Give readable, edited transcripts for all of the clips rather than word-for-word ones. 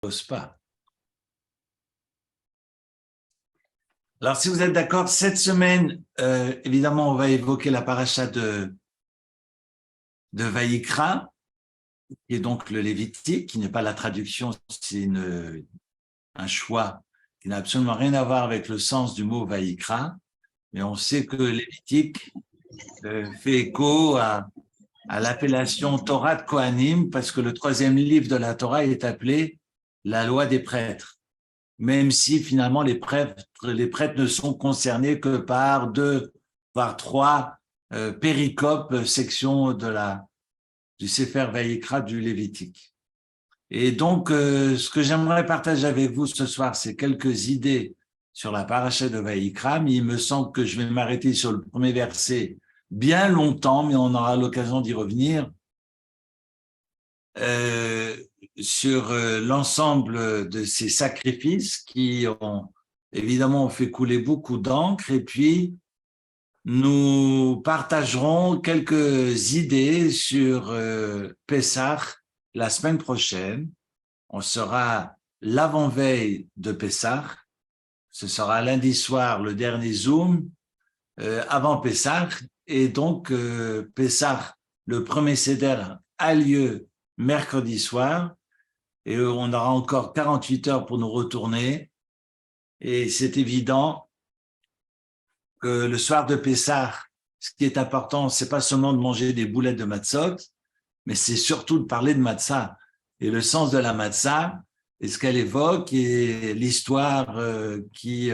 pose pas. Alors, si vous êtes d'accord, cette semaine, évidemment, on va évoquer la paracha de Vaïkra, qui est donc le Lévitique, qui n'est pas la traduction, c'est un choix qui n'a absolument rien à voir avec le sens du mot Vaïkra, mais on sait que Lévitique fait écho à l'appellation Torah de Kohanim, parce que le troisième livre de la Torah est appelé la loi des prêtres, même si finalement les prêtres ne sont concernés que par 2, voire 3 péricopes, sections du Sefer Vaïkra du Lévitique. Et donc, ce que j'aimerais partager avec vous ce soir, c'est quelques idées sur la paracha de Vaïkra, mais il me semble que je vais m'arrêter sur le premier verset bien longtemps, mais on aura l'occasion d'y revenir, sur l'ensemble de ces sacrifices qui ont évidemment fait couler beaucoup d'encre, et puis nous partagerons quelques idées sur Pessah la semaine prochaine. On sera l'avant-veille de Pessah. Ce sera lundi soir, le dernier Zoom, avant Pessah. Et donc, Pessah, le premier Seder, a lieu mercredi soir. Et on aura encore 48 heures pour nous retourner. Et c'est évident que le soir de Pessah, ce qui est important, c'est pas seulement de manger des boulettes de matzot, mais c'est surtout de parler de matzah. Et le sens de la matzah, et ce qu'elle évoque, et l'histoire qui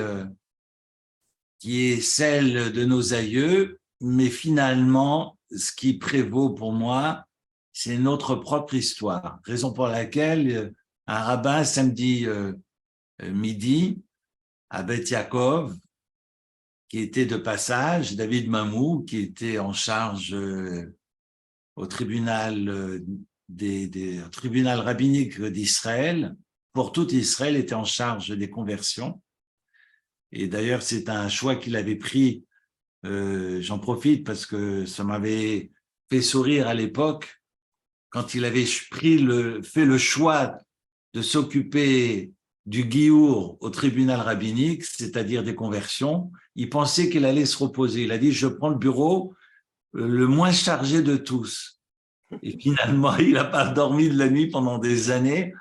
est celle de nos aïeux, mais finalement, ce qui prévaut pour moi, c'est notre propre histoire. Raison pour laquelle un rabbin, samedi midi, à Beth Yaakov, qui était de passage, David Mamou, qui était en charge au tribunal tribunal rabbinique d'Israël, pour tout Israël, était en charge des conversions. Et d'ailleurs, c'est un choix qu'il avait pris, j'en profite parce que ça m'avait fait sourire à l'époque, quand il avait fait le choix de s'occuper du Giour au tribunal rabbinique, c'est-à-dire des conversions, il pensait qu'il allait se reposer. Il a dit, je prends le bureau le moins chargé de tous. Et finalement, il n'a pas dormi de la nuit pendant des années,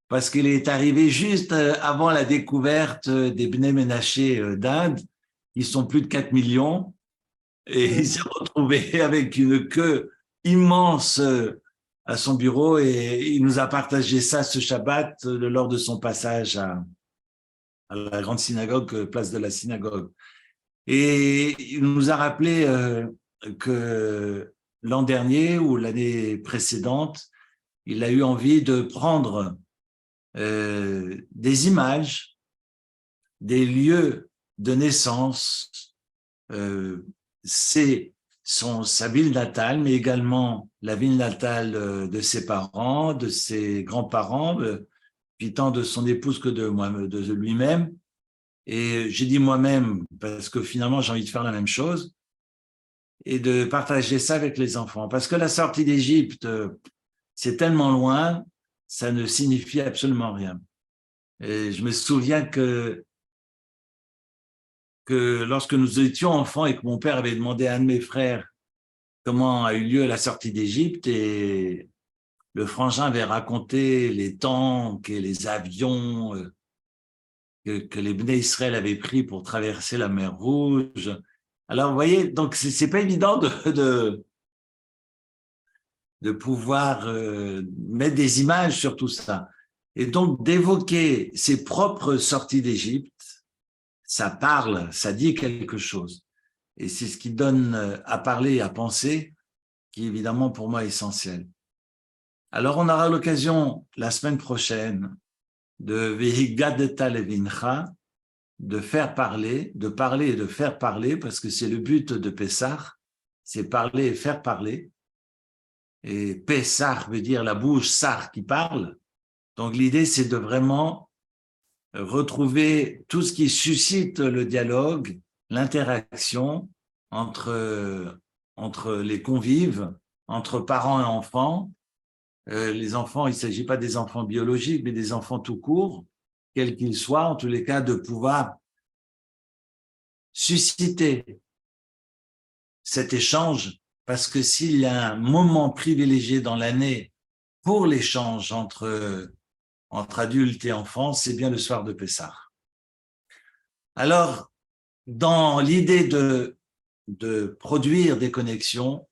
parce qu'il est arrivé juste avant la découverte des Bnei Ménaché d'Inde. Ils sont plus de 4 millions, et il s'est retrouvé avec une queue immense à son bureau, et il nous a partagé ça ce Shabbat lors de son passage à la grande synagogue, place de la synagogue. Et il nous a rappelé que l'an dernier ou l'année précédente, il a eu envie de prendre des images, des lieux de naissance, c'est sa ville natale, mais également la ville natale de ses parents, de ses grands-parents, puis tant de son épouse que de lui-même. Et j'ai dit moi-même parce que finalement j'ai envie de faire la même chose et de partager ça avec les enfants. Parce que la sortie d'Égypte, c'est tellement loin, ça ne signifie absolument rien. Et je me souviens que lorsque nous étions enfants et que mon père avait demandé à un de mes frères comment a eu lieu la sortie d'Égypte, et le frangin avait raconté les tanks et les avions que les Bnei Israël avaient pris pour traverser la mer Rouge. Alors, vous voyez, donc c'est pas évident de pouvoir mettre des images sur tout ça. Et donc, d'évoquer ses propres sorties d'Égypte, ça parle, ça dit quelque chose. Et c'est ce qui donne à parler et à penser, qui évidemment pour moi est essentiel. Alors, on aura l'occasion la semaine prochaine de Vehigadeta Levincha, de faire parler, de parler et de faire parler, parce que c'est le but de Pessah, c'est parler et faire parler. Et Pessah veut dire la bouche, Sar qui parle. Donc l'idée, c'est de vraiment retrouver tout ce qui suscite le dialogue, l'interaction entre les convives, entre parents et enfants, les enfants, il ne s'agit pas des enfants biologiques, mais des enfants tout court, quels qu'ils soient, en tous les cas, de pouvoir susciter cet échange, parce que s'il y a un moment privilégié dans l'année pour l'échange entre adultes et enfants, c'est bien le soir de Pessah. Alors, dans l'idée de produire des connexions,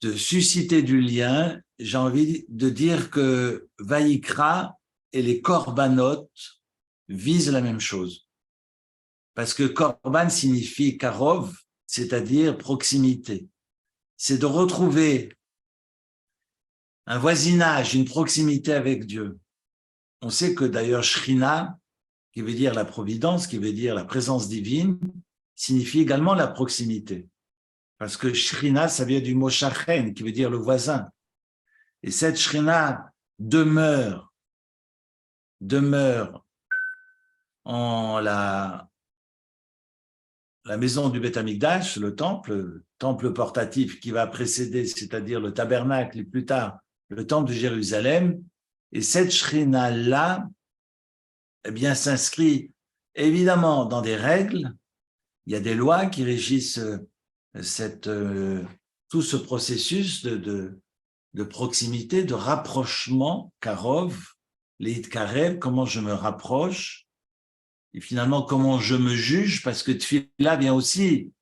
de susciter du lien, j'ai envie de dire que Vaïkra et les Korbanot visent la même chose. Parce que Korban signifie Karov, c'est-à-dire proximité. C'est de retrouver un voisinage, une proximité avec Dieu. On sait que d'ailleurs Shrina, qui veut dire la providence, qui veut dire la présence divine, signifie également la proximité. Parce que Shrina, ça vient du mot shachen, qui veut dire le voisin. Et cette Shrina demeure en la maison du Beth Amikdash, le temple portatif qui va précéder, c'est-à-dire le tabernacle et plus tard le temple de Jérusalem. Et cette Shrina-là, eh bien, s'inscrit évidemment dans des règles. Il y a des lois qui régissent tout ce processus de proximité, de rapprochement, Karov, Leit Karev, comment je me rapproche, et finalement comment je me juge, parce que Tfila vient aussi,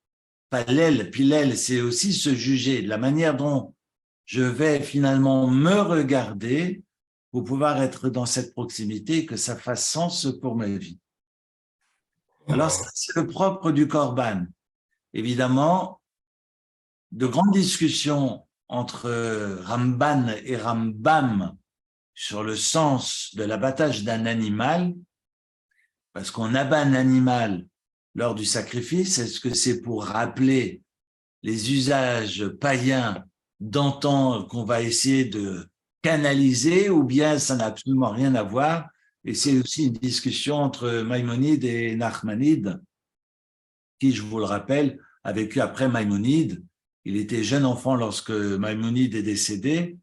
Pilel, c'est aussi se juger, de la manière dont je vais finalement me regarder pour pouvoir être dans cette proximité et que ça fasse sens pour ma vie. Alors, c'est le propre du Korban. Évidemment, de grandes discussions entre Ramban et Rambam sur le sens de l'abattage d'un animal, parce qu'on abat un animal lors du sacrifice, est-ce que c'est pour rappeler les usages païens d'antan qu'on va essayer de canaliser, ou bien ça n'a absolument rien à voir, et c'est aussi une discussion entre Maïmonide et Nachmanide, qui, je vous le rappelle, a vécu après Maïmonide. Il était jeune enfant lorsque Maïmonide est décédé,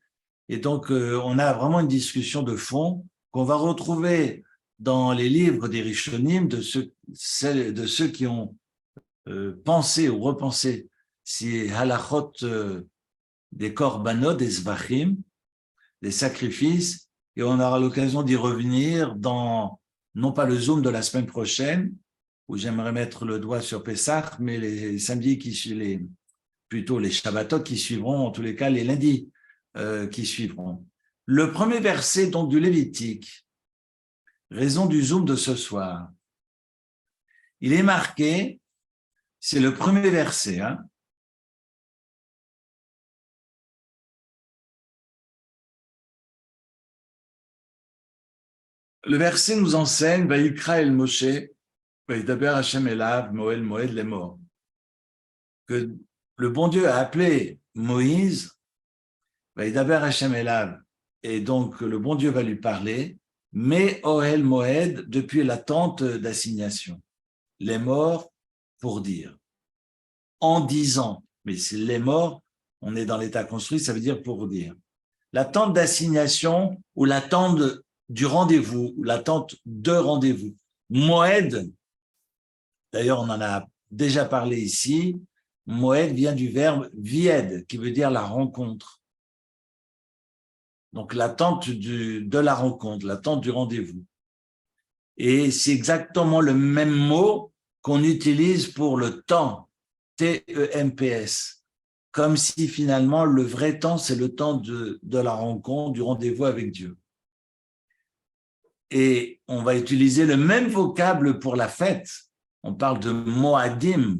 et donc on a vraiment une discussion de fond qu'on va retrouver dans les livres des Rishonim, de ceux qui ont pensé ou repensé ces halachot des korbanot, des zvachim, des sacrifices, et on aura l'occasion d'y revenir dans, non pas le Zoom de la semaine prochaine, où j'aimerais mettre le doigt sur Pessah, mais les samedis plutôt les Shabbatot qui suivront, en tous les cas les lundis qui suivront. Le premier verset donc du Lévitique, raison du Zoom de ce soir, il est marqué, c'est le premier verset, hein. Le verset nous enseigne, Vayikra el Moshe, Vayidaber Hashem elav, Moed Moed lemor, que le bon Dieu a appelé Moïse, Vayidaber Hashem elav, et donc le bon Dieu va lui parler, mais Ohel Moed, depuis la tente d'assignation, les morts pour dire, en disant, mais c'est les morts, on est dans l'état construit, ça veut dire pour dire. La tente d'assignation ou la tente du rendez-vous, ou la tente de rendez-vous. Moed, d'ailleurs on en a déjà parlé ici, Moed vient du verbe vied, qui veut dire la rencontre. Donc l'attente de la rencontre, l'attente du rendez-vous. Et c'est exactement le même mot qu'on utilise pour le temps, T-E-M-P-S, comme si finalement le vrai temps, c'est le temps de la rencontre, du rendez-vous avec Dieu. Et on va utiliser le même vocable pour la fête. On parle de Moadim.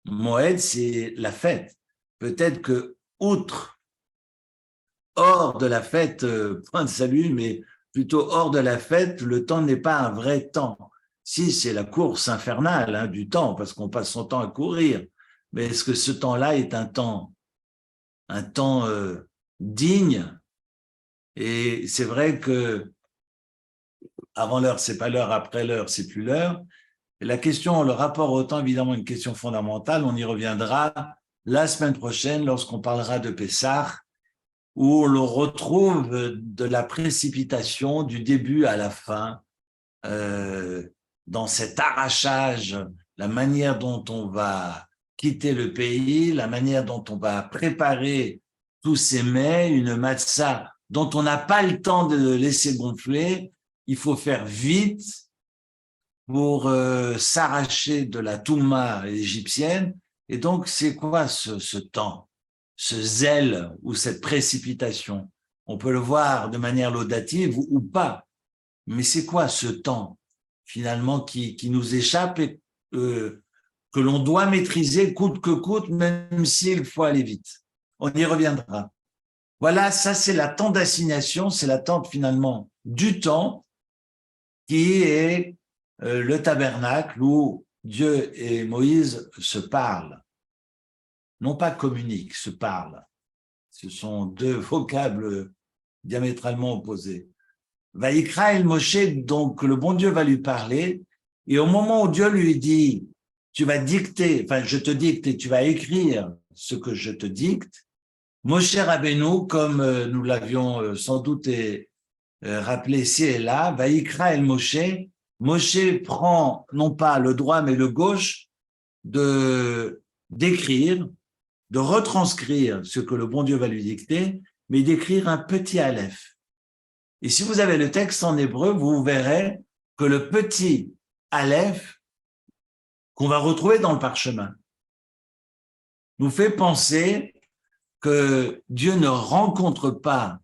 Moed, c'est la fête. Peut-être que, outre, hors de la fête, point de salut, mais plutôt hors de la fête, le temps n'est pas un vrai temps. Si, c'est la course infernale hein, du temps, parce qu'on passe son temps à courir. Mais est-ce que ce temps-là est un temps digne? Et c'est vrai que avant l'heure, c'est pas l'heure, après l'heure, c'est plus l'heure. Et la question, le rapport au temps, évidemment, une question fondamentale. On y reviendra la semaine prochaine lorsqu'on parlera de Pessah où l'on retrouve de la précipitation du début à la fin, dans cet arrachage, la manière dont on va quitter le pays, la manière dont on va préparer tous ces mets, une matzah dont on n'a pas le temps de laisser gonfler, il faut faire vite pour s'arracher de la touma égyptienne. Et donc, c'est quoi ce temps, ce zèle ou cette précipitation? On peut le voir de manière laudative ou pas, mais c'est quoi ce temps finalement qui nous échappe et que l'on doit maîtriser coûte que coûte, même s'il faut aller vite. On y reviendra. Voilà, ça c'est l'attente d'assignation, c'est l'attente finalement du temps qui est le tabernacle où Dieu et Moïse se parlent. Non pas communiquent, se parlent. Ce sont deux vocables diamétralement opposés. Vaïkra el Moshe, donc le bon Dieu va lui parler, et au moment où Dieu lui dit, tu vas dicter, enfin je te dicte et tu vas écrire ce que je te dicte, Moshe Rabbeinu, comme nous l'avions sans doute rappelé ici et là, Vaïkra el Moshe, Moshe prend non pas le droit mais le gauche d'écrire, de retranscrire ce que le bon Dieu va lui dicter, mais d'écrire un petit aleph. Et si vous avez le texte en hébreu, vous verrez que le petit aleph qu'on va retrouver dans le parchemin nous fait penser que Dieu ne rencontre pas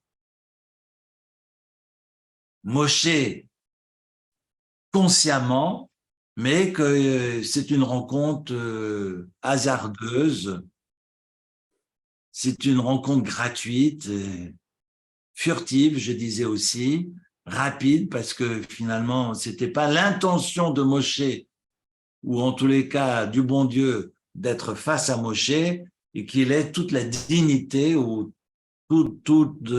Moshe consciemment, mais que c'est une rencontre hasardeuse, c'est une rencontre gratuite, furtive, je disais aussi, rapide, parce que finalement, c'était pas l'intention de Moshe, ou en tous les cas du bon Dieu, d'être face à Moshe, et qu'il ait toute la dignité ou toute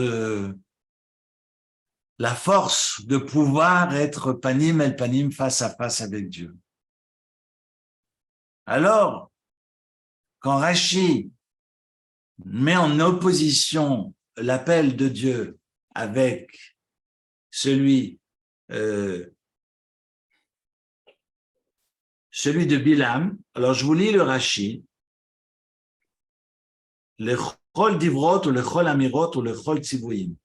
la force de pouvoir être panim el panim, face à face avec Dieu. Alors, quand Rashi met en opposition l'appel de Dieu avec celui de Bilam, alors je vous lis le Rashi, le chol divrot ou le chol amirot ou le chol tzivouim.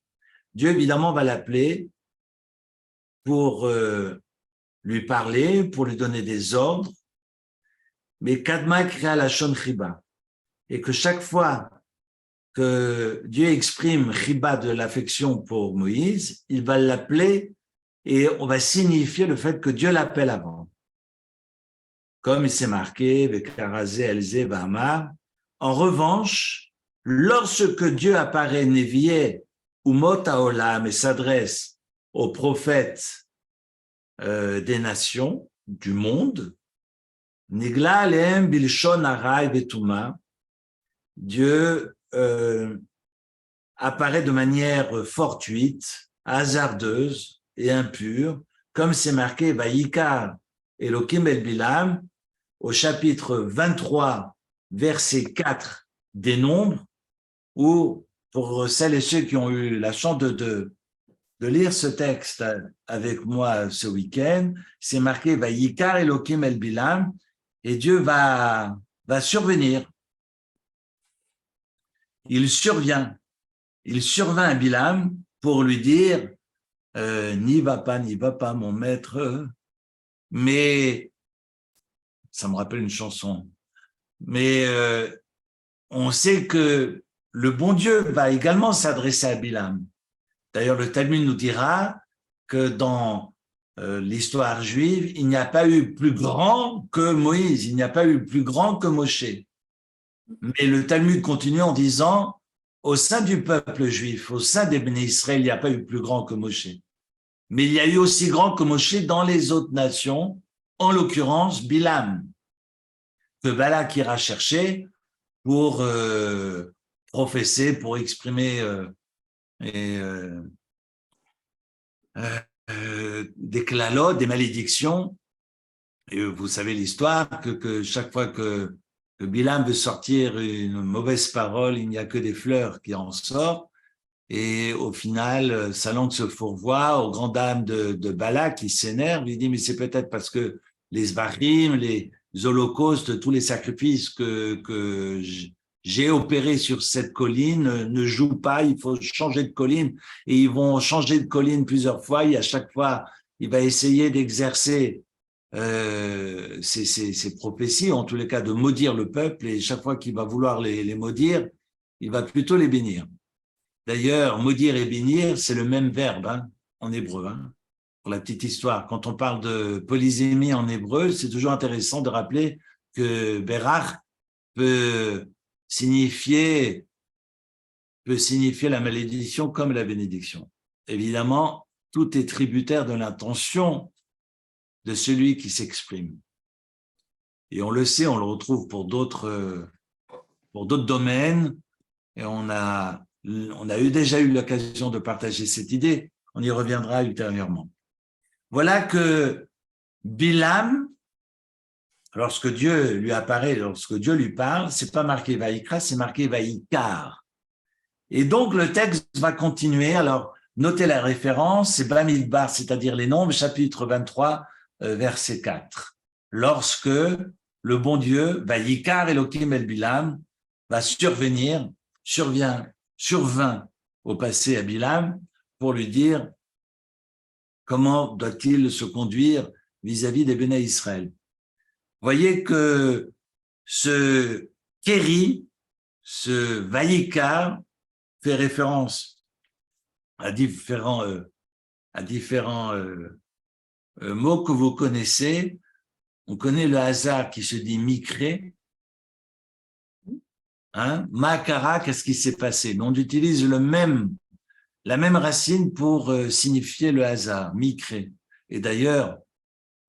Dieu évidemment va l'appeler pour lui parler, pour lui donner des ordres, mais kadma kriya lashon chiba, et que chaque fois que Dieu exprime chiba de l'affection pour Moïse, il va l'appeler et on va signifier le fait que Dieu l'appelle avant. Comme il s'est marqué, Vekarazé, Elzé, Vahama. En revanche, lorsque Dieu apparaît Nevié ou Mot Haolam et s'adresse aux prophètes des nations, du monde, Nigla Aleem Bilshon Arai Betuma, Dieu apparaît de manière fortuite, hasardeuse et impure, comme c'est marqué Vaïkar Elohim el Bilam au chapitre 23, verset 4 des Nombres, où pour celles et ceux qui ont eu la chance de lire ce texte avec moi ce week-end, c'est marqué Vaïkar Elohim el Bilam, et Dieu va survenir. Il survient à Bilam pour lui dire n'y va pas, mon maître. Mais ça me rappelle une chanson. Mais on sait que le bon Dieu va également s'adresser à Bilam. D'ailleurs, le Talmud nous dira que dans l'histoire juive, il n'y a pas eu plus grand que Moïse, il n'y a pas eu plus grand que Moshe. Mais le Talmud continue en disant, au sein du peuple juif, au sein des Béné Israël, il n'y a pas eu plus grand que Moshe. Mais il y a eu aussi grand que Moshe dans les autres nations, en l'occurrence Bilam, que Balak ira chercher pour professer, pour exprimer des klalotes, des malédictions. Et vous savez l'histoire que chaque fois que Bilam veut sortir une mauvaise parole, il n'y a que des fleurs qui en sortent. Et au final, sa langue se fourvoie aux grandes dames de Balak qui s'énerve. Il dit, mais c'est peut-être parce que les Zvachim, les holocaustes, tous les sacrifices que j'ai opérés sur cette colline ne jouent pas, il faut changer de colline. Et ils vont changer de colline plusieurs fois, et à chaque fois, il va essayer d'exercer ces prophéties, en tous les cas de maudire le peuple, et chaque fois qu'il va vouloir les maudire, il va plutôt les bénir. D'ailleurs, maudire et bénir, c'est le même verbe en hébreu. Pour la petite histoire, quand on parle de polysémie en hébreu, c'est toujours intéressant de rappeler que berach peut signifier la malédiction comme la bénédiction. Évidemment, tout est tributaire de l'intention de celui qui s'exprime. Et on le sait, on le retrouve pour d'autres domaines, et on a déjà eu l'occasion de partager cette idée, on y reviendra ultérieurement. Voilà que Bilam, lorsque Dieu lui apparaît, lorsque Dieu lui parle, c'est pas marqué Vaïkra, c'est marqué Vaïkar. Et donc le texte va continuer. Alors notez la référence, c'est Bamidbar, c'est-à-dire les Nombres, chapitre 23, verset 4. Lorsque le bon Dieu, Vaïkar Elohim el Bilam, va survint au passé à Bilam pour lui dire comment doit-il se conduire vis-à-vis des Béné Israël. Voyez que ce Kéri, ce Vaïkar, fait référence à différents mots que vous connaissez. On connaît le hasard qui se dit Mikré. Makara, qu'est-ce qui s'est passé? Mais on utilise la même racine pour signifier le hasard, Mikré. Et d'ailleurs,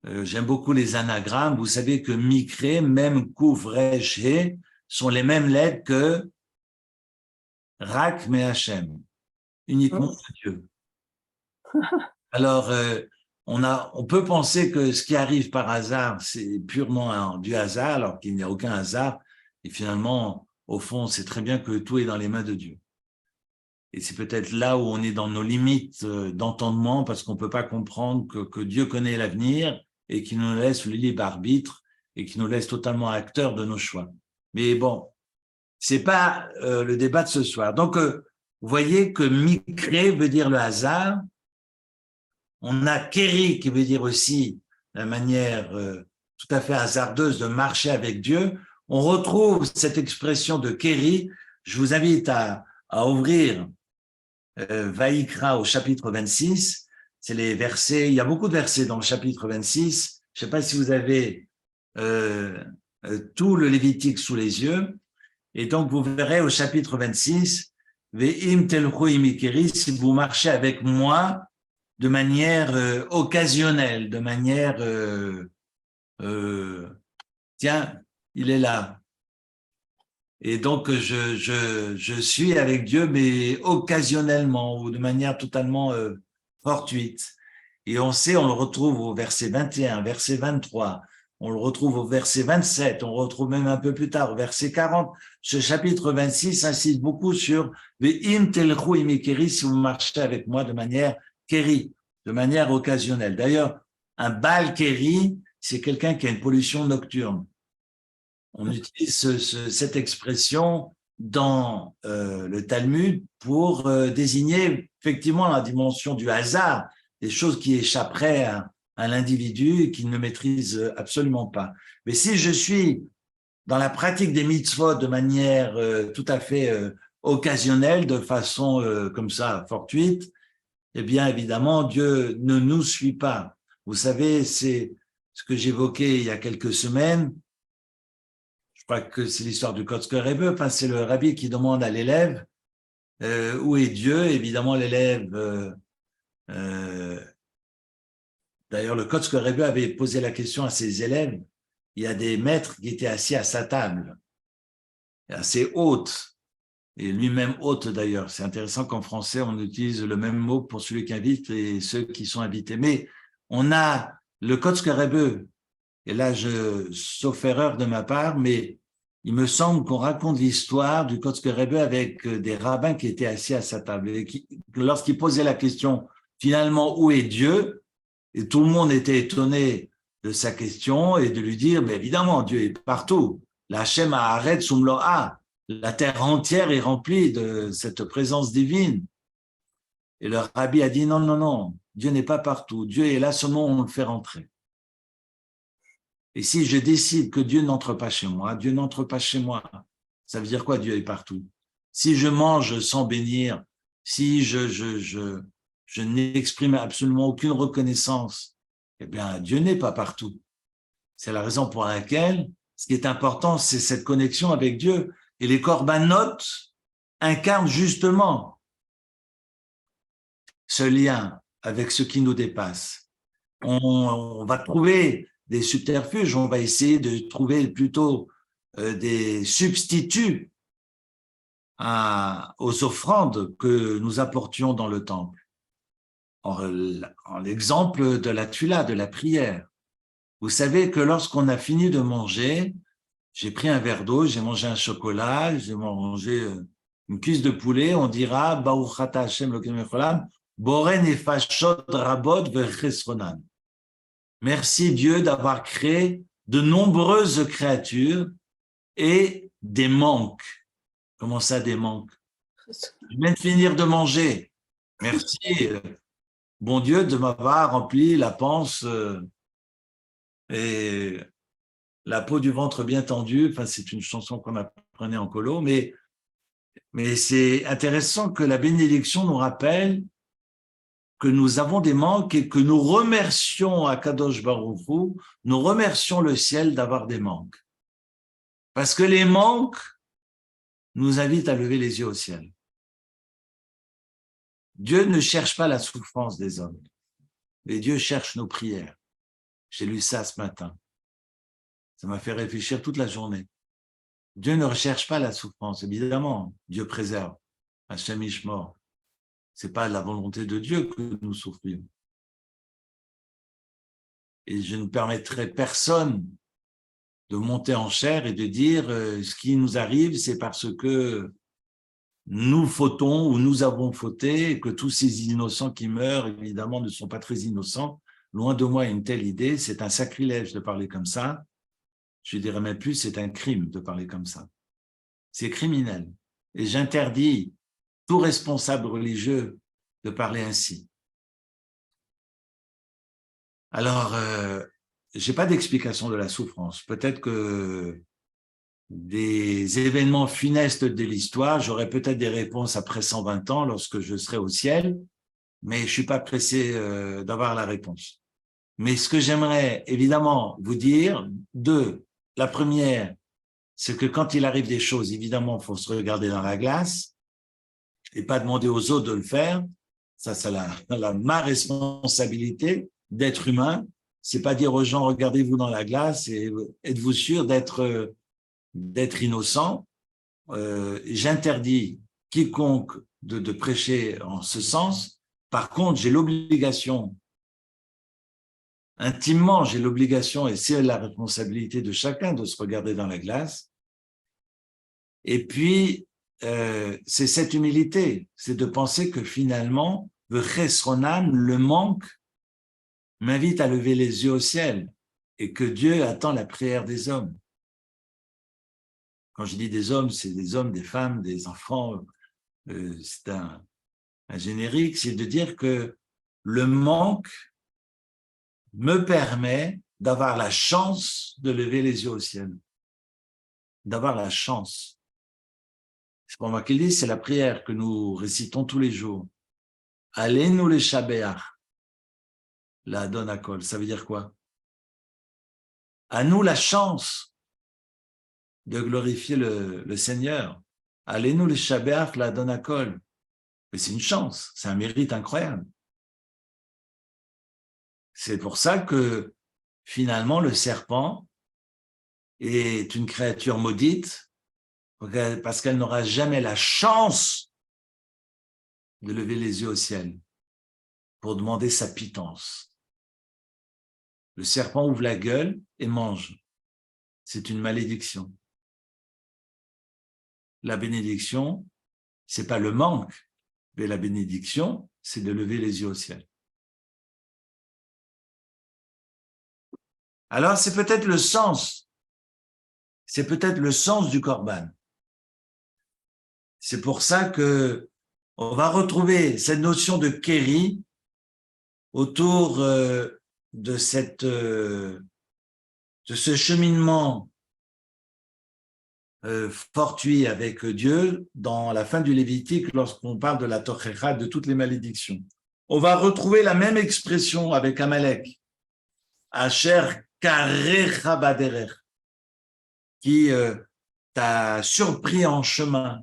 j'aime beaucoup les anagrammes. Vous savez que Mikré, même Kouf, Resh, He, sont les mêmes lettres que Rak, mais Hachem, uniquement Dieu. Alors, on peut penser que ce qui arrive par hasard, c'est purement du hasard, alors qu'il n'y a aucun hasard. Et finalement, au fond, c'est très bien que tout est dans les mains de Dieu. Et c'est peut-être là où on est dans nos limites d'entendement, parce qu'on ne peut pas comprendre que Dieu connaît l'avenir et qu'il nous laisse le libre arbitre et qu'il nous laisse totalement acteurs de nos choix. Mais bon, c'est pas le débat de ce soir. Donc, vous voyez que Mikré veut dire le hasard. On a Kéri qui veut dire aussi la manière tout à fait hasardeuse de marcher avec Dieu. On retrouve cette expression de Kéri. Je vous invite à ouvrir Vaïkra au chapitre 26. C'est les versets, il y a beaucoup de versets dans le chapitre 26. Je ne sais pas si vous avez tout le Lévitique sous les yeux. Et donc, vous verrez au chapitre 26, Ve'im telchu imikeri, si vous marchez avec moi de manière occasionnelle, de manière, tiens, il est là. Et donc, je suis avec Dieu, mais occasionnellement ou de manière totalement fortuite. Et on sait, on le retrouve au verset 21, verset 23, on le retrouve au verset 27, on le retrouve même un peu plus tard au verset 40. Ce chapitre 26 insiste beaucoup sur « Ve'im telchu imikeri » si vous marchez avec moi de manière kéri, de manière occasionnelle. D'ailleurs, un Baal kéri, c'est quelqu'un qui a une pollution nocturne. On utilise cette expression dans le Talmud pour désigner effectivement la dimension du hasard, des choses qui échapperaient à l'individu et qu'il ne maîtrise absolument pas. Mais si je suis dans la pratique des mitzvot de manière tout à fait occasionnelle, de façon comme ça fortuite, eh bien évidemment Dieu ne nous suit pas. Vous savez, c'est ce que j'évoquais il y a quelques semaines. Je crois que c'est l'histoire du Kotzker Rebbe, enfin, c'est le rabbi qui demande à l'élève où est Dieu. Évidemment, l'élève, d'ailleurs, le Kotzker Rebbe avait posé la question à ses élèves. Il y a des maîtres qui étaient assis à sa table, assez haute, et lui-même haute d'ailleurs. C'est intéressant qu'en français, on utilise le même mot pour celui qui invite et ceux qui sont invités. Mais on a le Kotzker Rebbe, et là, sauf erreur de ma part, mais il me semble qu'on raconte l'histoire du Kotzker Rebbe avec des rabbins qui étaient assis à sa table. Et lorsqu'ils posaient la question, finalement, où est Dieu? Et tout le monde était étonné de sa question et de lui dire, mais évidemment, Dieu est partout. La Hashem Haaretz Umloa, la terre entière est remplie de cette présence divine. Et le rabbi a dit, non, non, non, Dieu n'est pas partout. Dieu est là seulement où on le fait rentrer. Et si je décide que Dieu n'entre pas chez moi, Dieu n'entre pas chez moi. Ça veut dire quoi, Dieu est partout? Si je mange sans bénir, si je n'exprime absolument aucune reconnaissance, eh bien, Dieu n'est pas partout. C'est la raison pour laquelle ce qui est important, c'est cette connexion avec Dieu. Et les corbanotes incarnent justement ce lien avec ce qui nous dépasse. On va trouver des subterfuges, on va essayer de trouver plutôt des substituts aux offrandes que nous apportions dans le temple. En l'exemple de la tula, de la prière. Vous savez que lorsqu'on a fini de manger, j'ai pris un verre d'eau, j'ai mangé un chocolat, j'ai mangé une cuisse de poulet, on dira Baruch ata Hashem Elokeinu melech haolam, borei nefashot rabot vechesronan. Merci Dieu d'avoir créé de nombreuses créatures et des manques. Comment ça, des manques? Je viens de finir de manger. Merci, bon Dieu, de m'avoir rempli la panse et la peau du ventre bien tendue. Enfin, c'est une chanson qu'on apprenait en colo, mais c'est intéressant que la bénédiction nous rappelle que nous avons des manques et que nous remercions Akadosh Baruch Hu, nous remercions le ciel d'avoir des manques. Parce que les manques nous invitent à lever les yeux au ciel. Dieu ne cherche pas la souffrance des hommes, mais Dieu cherche nos prières. J'ai lu ça ce matin. Ça m'a fait réfléchir toute la journée. Dieu ne recherche pas la souffrance, évidemment. Dieu préserve. Hashem Ishmor. C'est pas la volonté de Dieu que nous souffrions. Et je ne permettrai personne de monter en chair et de dire ce qui nous arrive, c'est parce que nous fautons ou nous avons fauté et que tous ces innocents qui meurent, évidemment, ne sont pas très innocents. Loin de moi une telle idée, c'est un sacrilège de parler comme ça. Je dirais même plus, c'est un crime de parler comme ça. C'est criminel. Et j'interdis tout responsable religieux de parler ainsi. Alors, je n'ai pas d'explication de la souffrance. Peut-être que des événements funestes de l'histoire, j'aurai peut-être des réponses après 120 ans lorsque je serai au ciel, mais je ne suis pas pressé d'avoir la réponse. Mais ce que j'aimerais évidemment vous dire, deux, la première, c'est que quand il arrive des choses, évidemment, il faut se regarder dans la glace et pas demander aux autres de le faire. Ça, c'est ma responsabilité d'être humain. C'est pas dire aux gens, regardez-vous dans la glace et êtes-vous sûr d'être innocent. J'interdis quiconque de prêcher en ce sens. Par contre, j'ai l'obligation, intimement, j'ai l'obligation, et c'est la responsabilité de chacun de se regarder dans la glace. Et puis, c'est cette humilité, c'est de penser que finalement, le chesronan, le manque, m'invite à lever les yeux au ciel et que Dieu attend la prière des hommes. Quand je dis des hommes, c'est des hommes, des femmes, des enfants. C'est un générique, c'est de dire que le manque me permet d'avoir la chance de lever les yeux au ciel. D'avoir la chance. C'est pas moi qui le dis, c'est la prière que nous récitons tous les jours. Allez-nous les Shabéach, la Donakol. Ça veut dire quoi? À nous la chance de glorifier le Seigneur. Allez-nous les Shabéach, la Donakol. Mais c'est une chance, c'est un mérite incroyable. C'est pour ça que finalement le serpent est une créature maudite parce qu'elle n'aura jamais la chance de lever les yeux au ciel pour demander sa pitance. Le serpent ouvre la gueule et mange. C'est une malédiction. la bénédiction, c'est pas le manque, mais la bénédiction, c'est de lever les yeux au ciel. Alors, c'est peut-être le sens du Corban. C'est pour ça que on va retrouver cette notion de kéri autour de ce cheminement fortuit avec Dieu dans la fin du Lévitique lorsqu'on parle de la Tochecha, de toutes les malédictions. On va retrouver la même expression avec Amalek, Asher Karecha Baderer, qui t'a surpris en chemin.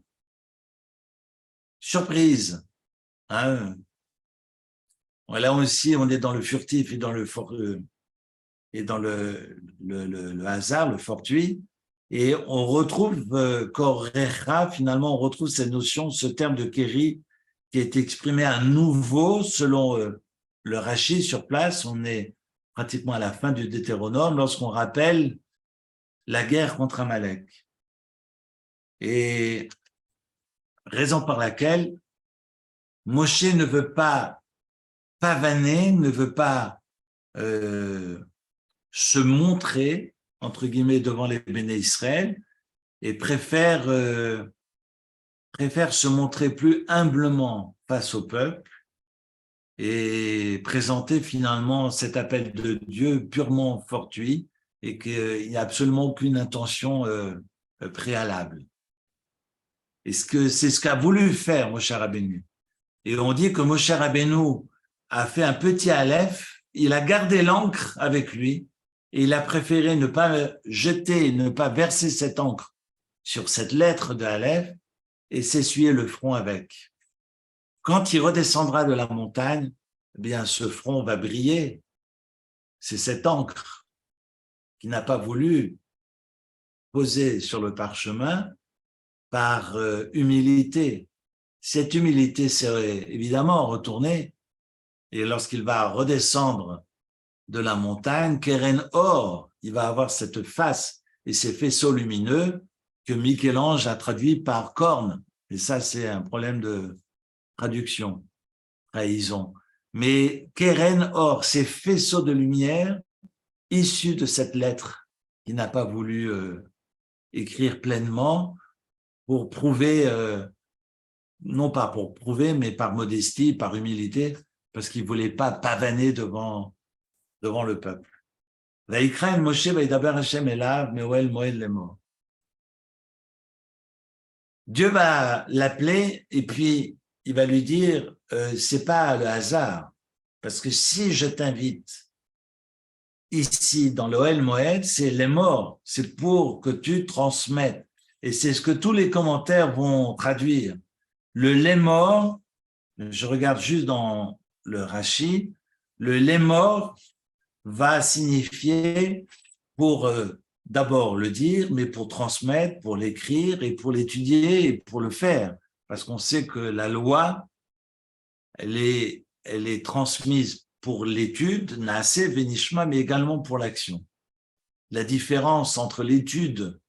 Surprise. Hein? Là aussi, on est dans le furtif et dans le hasard, le fortuit. Et on retrouve Korecha, finalement, on retrouve cette notion, ce terme de Kéri, qui est exprimé à nouveau selon le Rashi sur place. On est pratiquement à la fin du Deutéronome lorsqu'on rappelle la guerre contre Amalek. Et raison par laquelle Moshe ne veut pas pavaner, ne veut pas se montrer, entre guillemets, devant les Béné Israël, et préfère se montrer plus humblement face au peuple et présenter finalement cet appel de Dieu purement fortuit et qu'il n'y a absolument aucune intention préalable. Et c'est ce qu'a voulu faire Moshe Rabbeinu. Et on dit que Moshe Rabbeinu a fait un petit aleph, il a gardé l'encre avec lui et il a préféré ne pas jeter, ne pas verser cette encre sur cette lettre de aleph et s'essuyer le front avec. Quand il redescendra de la montagne, eh bien ce front va briller. C'est cette encre qu'il n'a pas voulu poser sur le parchemin par humilité. Cette humilité s'est évidemment retournée et lorsqu'il va redescendre de la montagne, Keren Or, il va avoir cette face et ces faisceaux lumineux que Michel-Ange a traduit par corne. Et ça, c'est un problème de traduction, trahison. Mais Keren Or, ces faisceaux de lumière issus de cette lettre qu'il n'a pas voulu écrire pleinement pour prouver, non pas pour prouver, mais par modestie, par humilité, parce qu'il ne voulait pas pavaner devant le peuple. Vaikra el Moshe vaidaber Hashem elav meoel moed lemor. Dieu va l'appeler et puis il va lui dire c'est pas le hasard, parce que si je t'invite ici dans l'Oel Moed, c'est les morts, c'est pour que tu transmettes. Et c'est ce que tous les commentaires vont traduire. Le lémor, je regarde juste dans le Rashi, le lémor va signifier pour d'abord le dire, mais pour transmettre, pour l'écrire et pour l'étudier et pour le faire. Parce qu'on sait que la loi, elle est transmise pour l'étude, Naaseh Venishma, mais également pour l'action. La différence entre l'étude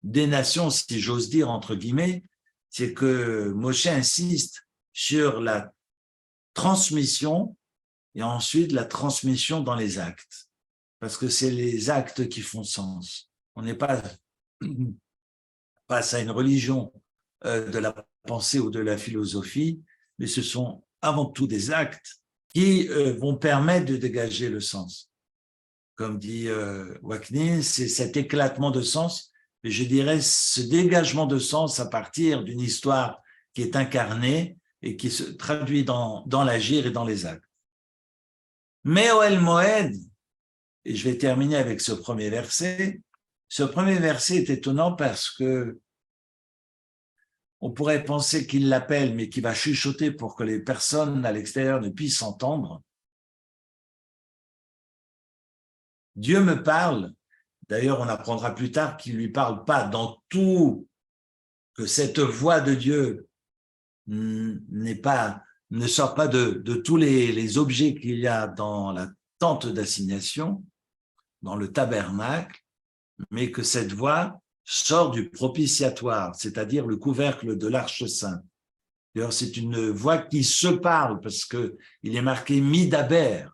des nations, si j'ose dire, entre guillemets, c'est que Moshe insiste sur la transmission et ensuite la transmission dans les actes. Parce que c'est les actes qui font sens. On n'est pas face à une religion de la pensée ou de la philosophie, mais ce sont avant tout des actes qui vont permettre de dégager le sens. Comme dit Waknin, c'est cet éclatement de sens, mais je dirais ce dégagement de sens à partir d'une histoire qui est incarnée et qui se traduit dans l'agir et dans les actes. Mais Oel Moed, et je vais terminer avec ce premier verset. Ce premier verset est étonnant parce que on pourrait penser qu'il l'appelle, mais qu'il va chuchoter pour que les personnes à l'extérieur ne puissent entendre. Dieu me parle. D'ailleurs, on apprendra plus tard qu'il ne lui parle pas dans tout, que cette voix de Dieu ne sort pas de tous les objets qu'il y a dans la tente d'assignation, dans le tabernacle, mais que cette voix sort du propitiatoire, c'est-à-dire le couvercle de l'Arche sainte. D'ailleurs, c'est une voix qui se parle parce qu'il est marqué Midaber.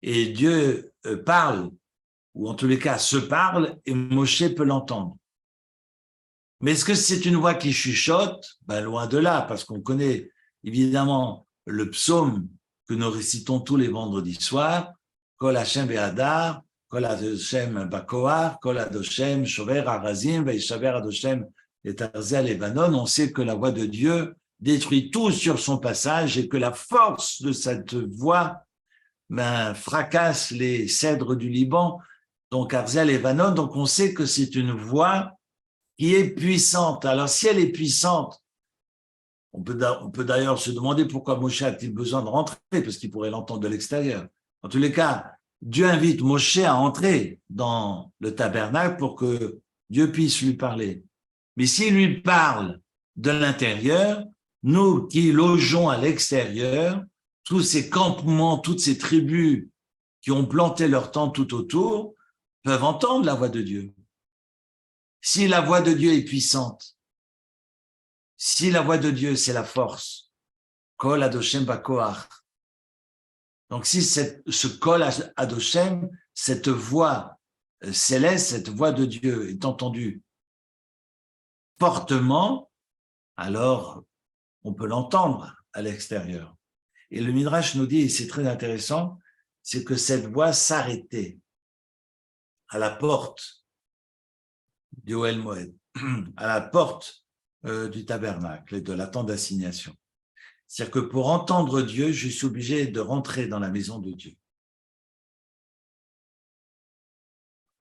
Et Dieu parle, ou en tous les cas se parle, et Moshe peut l'entendre. Mais est-ce que c'est une voix qui chuchote? Ben, loin de là, parce qu'on connaît évidemment le psaume que nous récitons tous les vendredis soirs, Kol Hashem ve'adar, Kol Hashem bakoar, Kol Hashem shover harazim, ve'ishaver Hashem et Tarzeh Lebanon. On sait que la voix de Dieu détruit tout sur son passage et que la force de cette voix fracasse les cèdres du Liban, donc Tarzeh Lebanon. Donc on sait que c'est une voix qui est puissante. Alors si elle est puissante, on peut d'ailleurs se demander pourquoi Moshe a-t-il besoin de rentrer, parce qu'il pourrait l'entendre de l'extérieur. En tous les cas, Dieu invite Moshe à entrer dans le tabernacle pour que Dieu puisse lui parler. Mais s'il lui parle de l'intérieur, nous qui logeons à l'extérieur, tous ces campements, toutes ces tribus qui ont planté leur tente tout autour, peuvent entendre la voix de Dieu. Si la voix de Dieu est puissante, si la voix de Dieu, c'est la force, Kol Adoshem Bakoach. Donc, si ce Kol Adoshem, cette voix céleste, cette voix de Dieu est entendue fortement, alors on peut l'entendre à l'extérieur. Et le Midrash nous dit, et c'est très intéressant, c'est que cette voix s'arrêtait à la porte du Ohel Moed, à la porte du tabernacle et de la tente d'assignation. C'est-à-dire que pour entendre Dieu, je suis obligé de rentrer dans la maison de Dieu.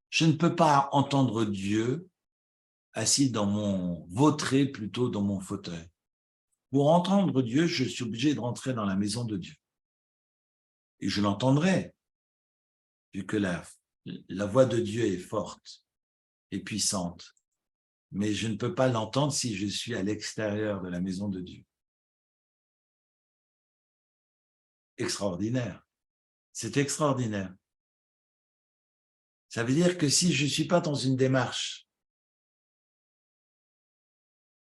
Je ne peux pas entendre Dieu assis dans mon vautré, plutôt dans mon fauteuil. Pour entendre Dieu, je suis obligé de rentrer dans la maison de Dieu. Et je l'entendrai, vu que la voix de Dieu est forte et puissante. Mais je ne peux pas l'entendre si je suis à l'extérieur de la maison de Dieu. Extraordinaire. C'est extraordinaire. Ça veut dire que si je ne suis pas dans une démarche,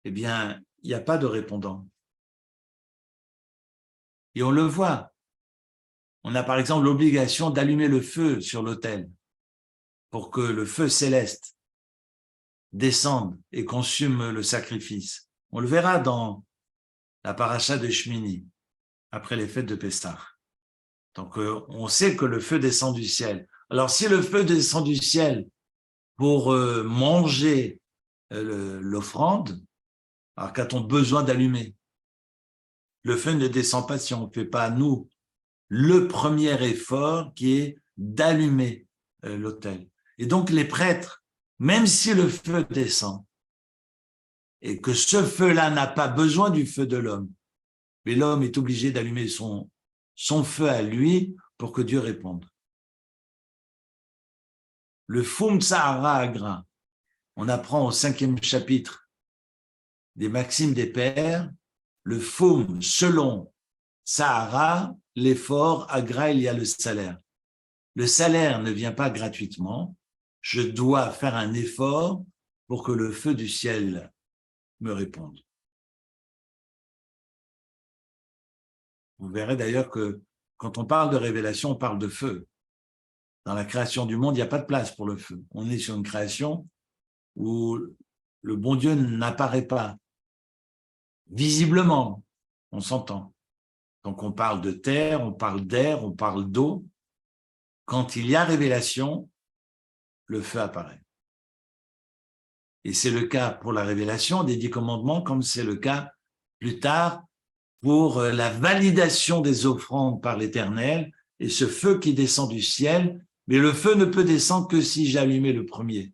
eh bien, il n'y a pas de répondant. Et on le voit. On a par exemple l'obligation d'allumer le feu sur l'autel pour que le feu céleste descende et consume le sacrifice. On le verra dans la paracha de Shmini, après les fêtes de Pessah. Donc, on sait que le feu descend du ciel. Alors, si le feu descend du ciel pour manger l'offrande, alors qu'a-t-on besoin d'allumer? Le feu ne descend pas si on ne fait pas, nous, le premier effort qui est d'allumer l'autel. Et donc, les prêtres, même si le feu descend, et que ce feu-là n'a pas besoin du feu de l'homme, mais l'homme est obligé d'allumer son feu à lui pour que Dieu réponde. Le Fum Tsahara Agra, on apprend au 5e chapitre des Maximes des Pères, le Fum, selon Tsahara, l'effort, Agra, il y a le salaire. Le salaire ne vient pas gratuitement, je dois faire un effort pour que le feu du ciel me réponde. Vous verrez d'ailleurs que quand on parle de révélation, on parle de feu. Dans la création du monde, il n'y a pas de place pour le feu. On est sur une création où le bon Dieu n'apparaît pas. Visiblement, on s'entend. Donc on parle de terre, on parle d'air, on parle d'eau. Quand il y a révélation, le feu apparaît. Et c'est le cas pour la révélation des 10 commandements, comme c'est le cas plus tard pour la validation des offrandes par l'Éternel et ce feu qui descend du ciel. Mais le feu ne peut descendre que si j'allumais le premier.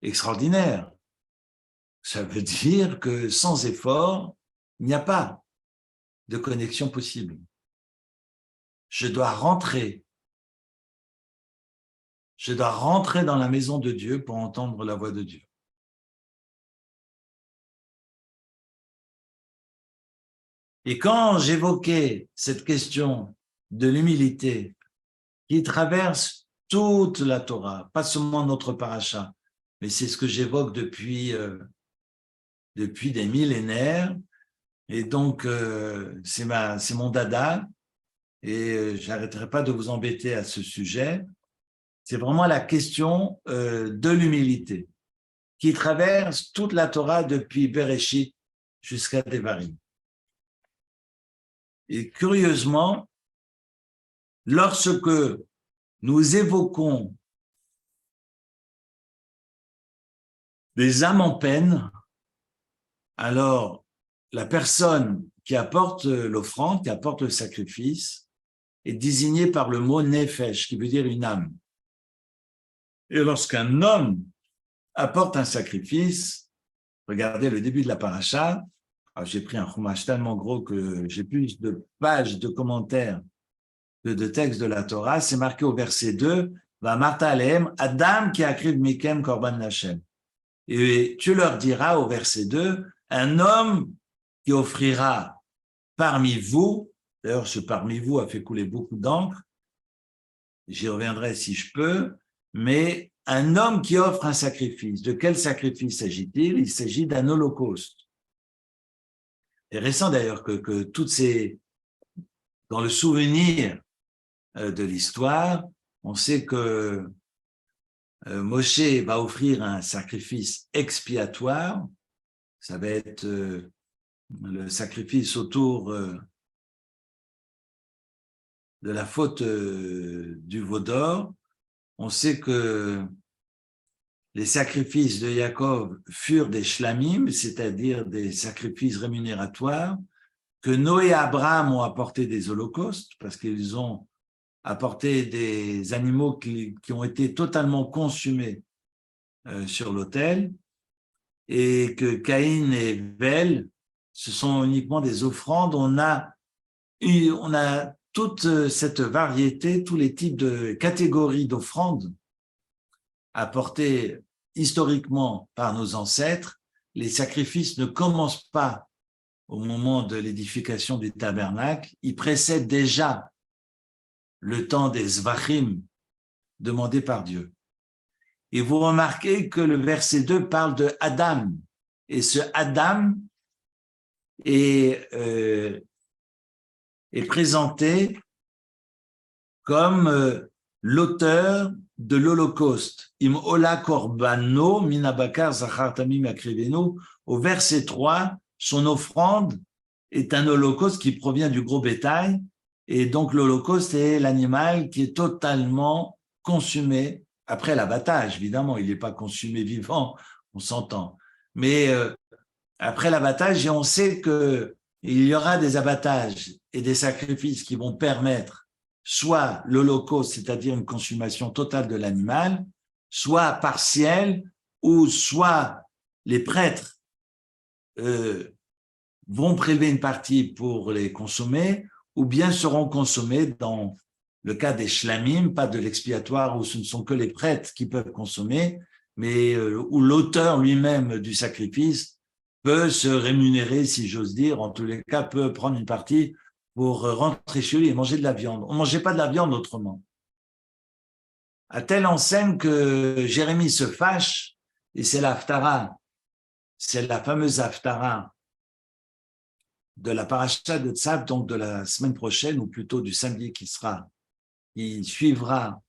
Extraordinaire. Ça veut dire que sans effort, il n'y a pas de connexion possible. Je dois rentrer. Je dois rentrer dans la maison de Dieu pour entendre la voix de Dieu. Et quand j'évoquais cette question de l'humilité qui traverse toute la Torah, pas seulement notre paracha, mais c'est ce que j'évoque depuis des millénaires. Et donc, c'est mon dada, et j'arrêterai pas de vous embêter à ce sujet. C'est vraiment la question de l'humilité qui traverse toute la Torah depuis Bereshit jusqu'à Devarim. Et curieusement, lorsque nous évoquons des âmes en peine, alors la personne qui apporte l'offrande, qui apporte le sacrifice, est désignée par le mot nefesh, qui veut dire une âme. Et lorsqu'un homme apporte un sacrifice, regardez le début de la paracha, j'ai pris un chumash tellement gros que j'ai plus de pages de commentaires que de textes de la Torah, c'est marqué au verset 2, va Martha Alehem, Adam qui akriv mikem korban Hashem. Et tu leur diras au verset 2, un homme qui offrira parmi vous, d'ailleurs ce parmi vous a fait couler beaucoup d'encre, j'y reviendrai si je peux, mais un homme qui offre un sacrifice. De quel sacrifice s'agit-il? Il s'agit d'un holocauste. C'est récent d'ailleurs que toutes ces, dans le souvenir de l'histoire, on sait que Moshe va offrir un sacrifice expiatoire, ça va être le sacrifice autour de la faute du veau d'or. On sait que les sacrifices de Yaakov furent des shlamim, c'est-à-dire des sacrifices rémunérateurs, que Noé et Abraham ont apporté des holocaustes, parce qu'ils ont apporté des animaux qui ont été totalement consumés sur l'autel, et que Caïn et Vel, ce sont uniquement des offrandes. On a toute cette variété, tous les types de catégories d'offrandes apportées historiquement par nos ancêtres. Les sacrifices ne commencent pas au moment de l'édification du tabernacle, ils précèdent déjà le temps des zvachim demandés par Dieu. Et vous remarquez que le verset 2 parle de Adam, et ce Adam est présenté comme l'auteur de l'Holocauste. Im ola korbano minabakar zachartamim akrivenu. Au verset 3, son offrande est un holocauste qui provient du gros bétail, et donc l'holocauste est l'animal qui est totalement consumé après l'abattage. Évidemment, il n'est pas consumé vivant, on s'entend. Mais après l'abattage, et on sait qu'il y aura des abattages et des sacrifices qui vont permettre soit l'holocauste, c'est-à-dire une consommation totale de l'animal, soit partielle, ou soit les prêtres vont prélever une partie pour les consommer, ou bien seront consommés dans le cas des shlamim, pas de l'expiatoire où ce ne sont que les prêtres qui peuvent consommer, mais où l'auteur lui-même du sacrifice peut se rémunérer, si j'ose dire, en tous les cas peut prendre une partie pour rentrer chez lui et manger de la viande. On ne mangeait pas de la viande autrement. À telle enseigne que Jérémie se fâche, et c'est l'Haftara, c'est la fameuse Haftara de la paracha de Tzav, donc de la semaine prochaine, ou plutôt du samedi qui suivra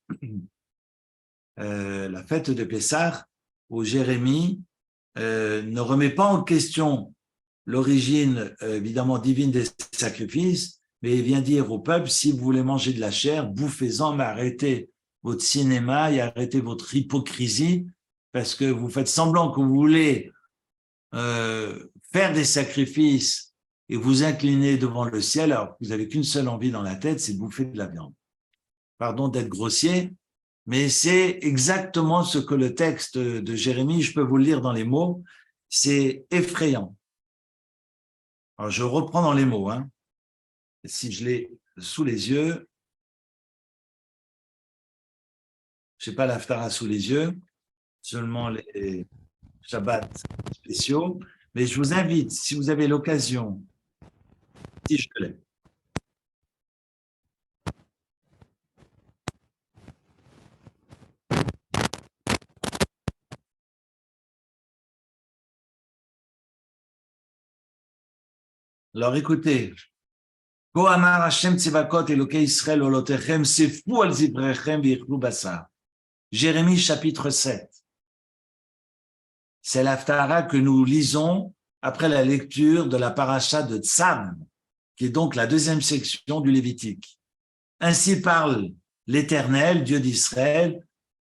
la fête de Pessah, où Jérémie ne remet pas en question l'origine évidemment divine des sacrifices, mais il vient dire au peuple, si vous voulez manger de la chair, bouffez-en, mais arrêtez votre cinéma et arrêtez votre hypocrisie, parce que vous faites semblant que vous voulez faire des sacrifices et vous incliner devant le ciel, alors que vous n'avez qu'une seule envie dans la tête, c'est de bouffer de la viande. Pardon d'être grossier, mais c'est exactement ce que le texte de Jérémie, je peux vous le lire dans les mots, c'est effrayant. Alors, je reprends dans les mots, hein. Si je l'ai sous les yeux, je n'ai pas l'Haftara sous les yeux, seulement les Shabbats spéciaux, mais je vous invite, si vous avez l'occasion, si je l'ai, Alors écoutez, Ko amar Hashem tzivakot Elokei Israël olotechem sefou al zibrechem v'ichlu basar. Jérémie chapitre 7. C'est l'Haftara que nous lisons après la lecture de la paracha de Tzav, qui est donc la deuxième section du Lévitique. Ainsi parle l'Éternel, Dieu d'Israël,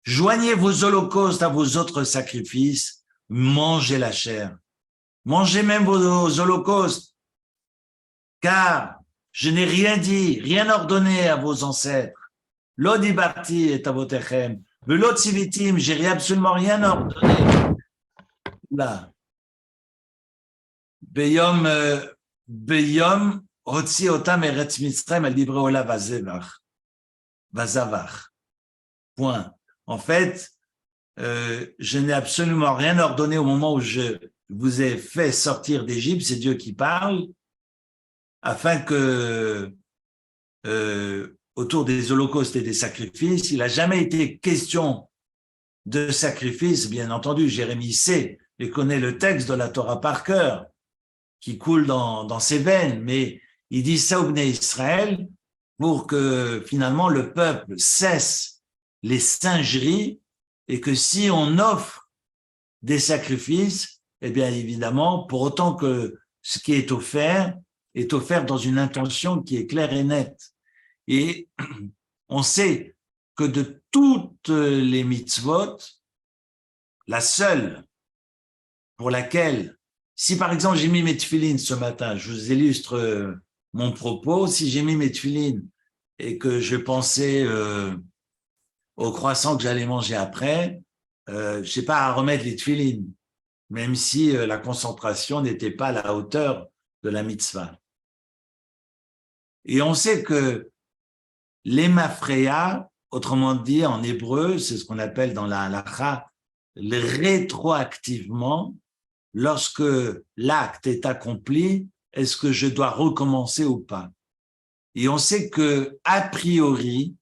joignez vos holocaustes à vos autres sacrifices, mangez la chair. Mangez même vos holocaustes, car je n'ai rien dit, rien ordonné à vos ancêtres. L'odibarti est à votechem, velot sivitim, j'ai absolument rien ordonné. Là. Beyom hotzi otam eretz Mitzrayim el divrei ola vazavach. Point. En fait, je n'ai absolument rien ordonné au moment où je vous ai fait sortir d'Égypte, c'est Dieu qui parle, afin que autour des holocaustes et des sacrifices, il n'a jamais été question de sacrifice, bien entendu. Jérémie sait et connaît le texte de la Torah par cœur, qui coule dans ses veines, mais il dit ça au Bnei Israël pour que finalement le peuple cesse les singeries et que si on offre des sacrifices, eh bien évidemment, pour autant que ce qui est offert dans une intention qui est claire et nette. Et on sait que de toutes les mitzvot, la seule pour laquelle, si par exemple j'ai mis mes tefilines ce matin, je vous illustre mon propos, si j'ai mis mes tefilines et que je pensais au croissant que j'allais manger après, je sais pas à remettre les tefilines, même si la concentration n'était pas à la hauteur de la mitzvah. Et on sait que l'hémafréa, autrement dit en hébreu, c'est ce qu'on appelle dans la halakha, rétroactivement, lorsque l'acte est accompli, est-ce que je dois recommencer ou pas? Et on sait que a priori,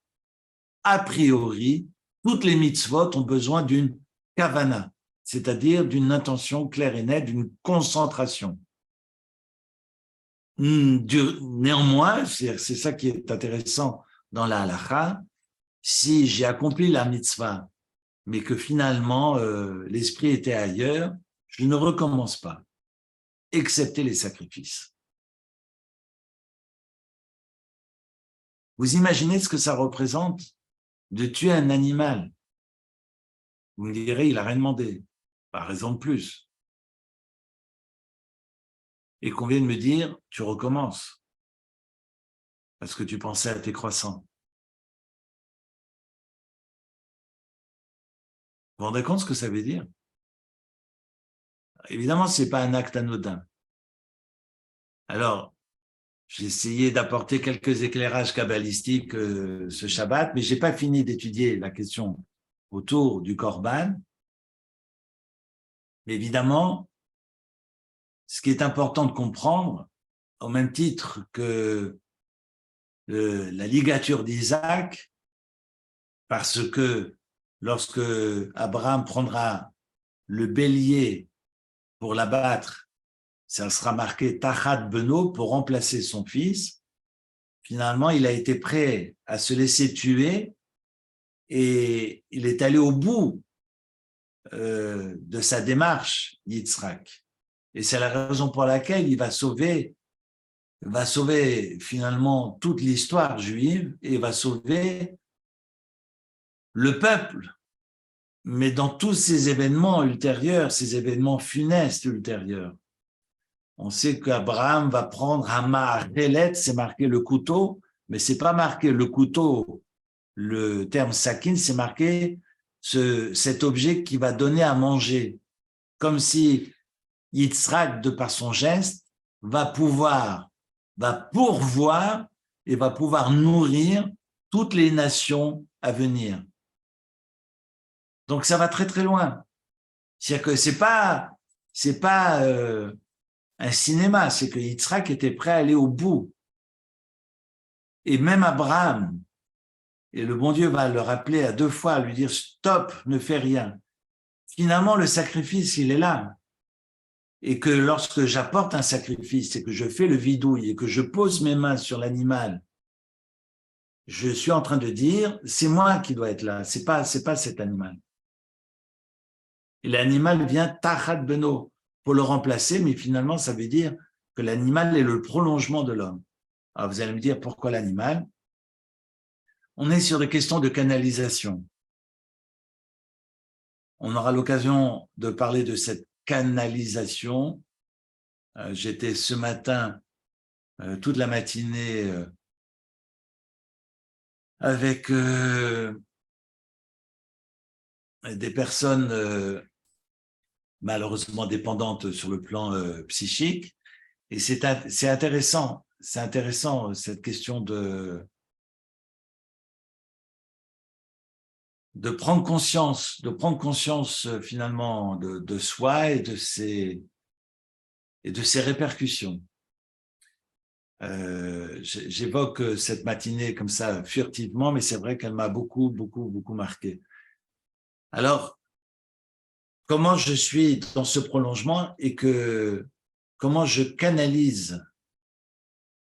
toutes les mitzvot ont besoin d'une kavana, c'est-à-dire d'une intention claire et nette, d'une concentration. Néanmoins, c'est ça qui est intéressant dans la halakha, si j'ai accompli la mitzvah, mais que finalement l'esprit était ailleurs, je ne recommence pas, excepté les sacrifices. Vous imaginez ce que ça représente de tuer un animal? Vous me direz, il n'a rien demandé, pas raison de plus. Et qu'on vient de me dire, tu recommences, parce que tu pensais à tes croissants. Vous vous rendez compte ce que ça veut dire? Évidemment, ce n'est pas un acte anodin. Alors, j'ai essayé d'apporter quelques éclairages kabbalistiques ce Shabbat, mais je n'ai pas fini d'étudier la question autour du Korban. Mais évidemment, ce qui est important de comprendre, au même titre que la ligature d'Isaac, parce que lorsque Abraham prendra le bélier pour l'abattre, ça sera marqué Tachat Beno pour remplacer son fils. Finalement, il a été prêt à se laisser tuer et il est allé au bout de sa démarche, Yitzhak. Et c'est la raison pour laquelle il va sauver finalement toute l'histoire juive et va sauver le peuple. Mais dans tous ces événements ultérieurs, ces événements funestes ultérieurs, on sait qu'Abraham va prendre Hamar Helet, c'est marqué le couteau, mais c'est pas marqué le couteau, le terme sakin, c'est marqué cet objet qui va donner à manger. Comme si Yitzhak, de par son geste, va pourvoir et va pouvoir nourrir toutes les nations à venir. Donc ça va très très loin. C'est-à-dire que c'est pas un cinéma, c'est que Yitzhak était prêt à aller au bout. Et même Abraham, et le bon Dieu va le rappeler à 2 fois, lui dire stop, ne fais rien. Finalement, le sacrifice, il est là. et que lorsque j'apporte un sacrifice et que je fais le vidouille et que je pose mes mains sur l'animal, je suis en train de dire, c'est moi qui dois être là, c'est pas cet animal. Et l'animal vient tachat beno pour le remplacer, mais finalement, ça veut dire que l'animal est le prolongement de l'homme. Alors, vous allez me dire, pourquoi l'animal? On est sur des questions de canalisation. On aura l'occasion de parler de cette canalisation. J'étais ce matin, toute la matinée, avec des personnes malheureusement dépendantes sur le plan psychique. Et c'est intéressant cette question de prendre conscience finalement de soi et de ses répercussions. J'évoque cette matinée comme ça furtivement, mais c'est vrai qu'elle m'a beaucoup marqué. Alors, comment je suis dans ce prolongement et comment je canalise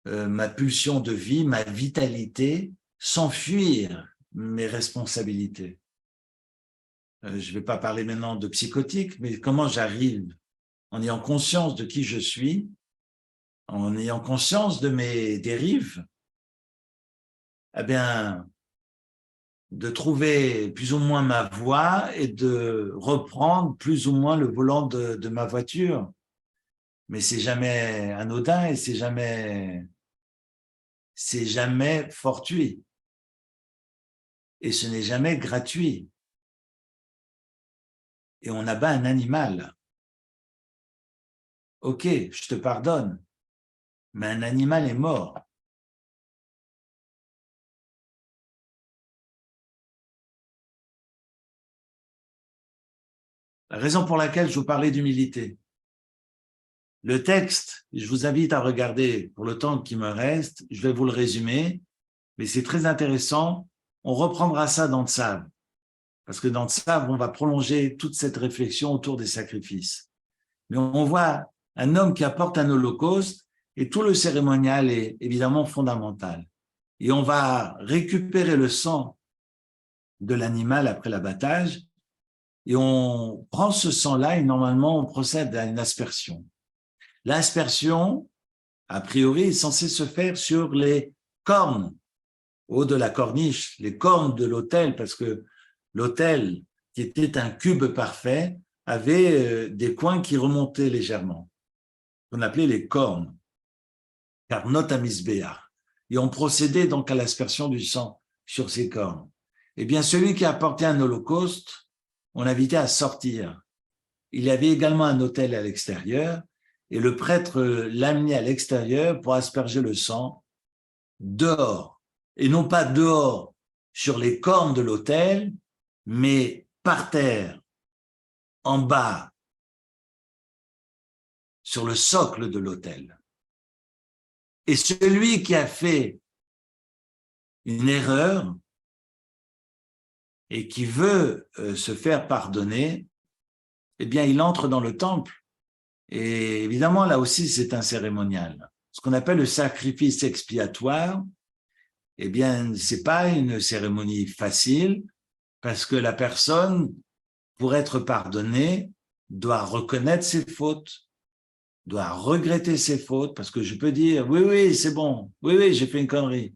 ma pulsion de vie, ma vitalité, sans fuir mes responsabilités. Je ne vais pas parler maintenant de psychotique, mais comment j'arrive, en ayant conscience de qui je suis, en ayant conscience de mes dérives, eh bien, de trouver plus ou moins ma voie et de reprendre plus ou moins le volant de ma voiture. Mais c'est jamais anodin et c'est jamais fortuit. Et ce n'est jamais gratuit. Et on abat un animal. Ok, je te pardonne, mais un animal est mort. La raison pour laquelle je vous parlais d'humilité. Le texte, je vous invite à regarder pour le temps qui me reste, je vais vous le résumer, mais c'est très intéressant. On reprendra ça dans Tzav, parce que dans Tzav, on va prolonger toute cette réflexion autour des sacrifices. Mais on voit un homme qui apporte un holocauste et tout le cérémonial est évidemment fondamental. Et on va récupérer le sang de l'animal après l'abattage et on prend ce sang-là et normalement on procède à une aspersion. L'aspersion, a priori, est censée se faire sur les cornes, au haut de la corniche, les cornes de l'autel, parce que l'autel, qui était un cube parfait, avait des coins qui remontaient légèrement, qu'on appelait les cornes, car notamisbéa. Et on procédait donc à l'aspersion du sang sur ces cornes. Eh bien, celui qui apportait un holocauste, on l'invitait à sortir. Il y avait également un autel à l'extérieur, et le prêtre l'amenait à l'extérieur pour asperger le sang dehors, et non pas dehors sur les cornes de l'autel, mais par terre, en bas, sur le socle de l'autel. Et celui qui a fait une erreur et qui veut se faire pardonner, eh bien, il entre dans le temple. Et évidemment, là aussi, c'est un cérémonial. Ce qu'on appelle le sacrifice expiatoire, eh bien, c'est pas une cérémonie facile parce que la personne, pour être pardonnée, doit reconnaître ses fautes, doit regretter ses fautes, parce que je peux dire, oui, c'est bon, oui, j'ai fait une connerie.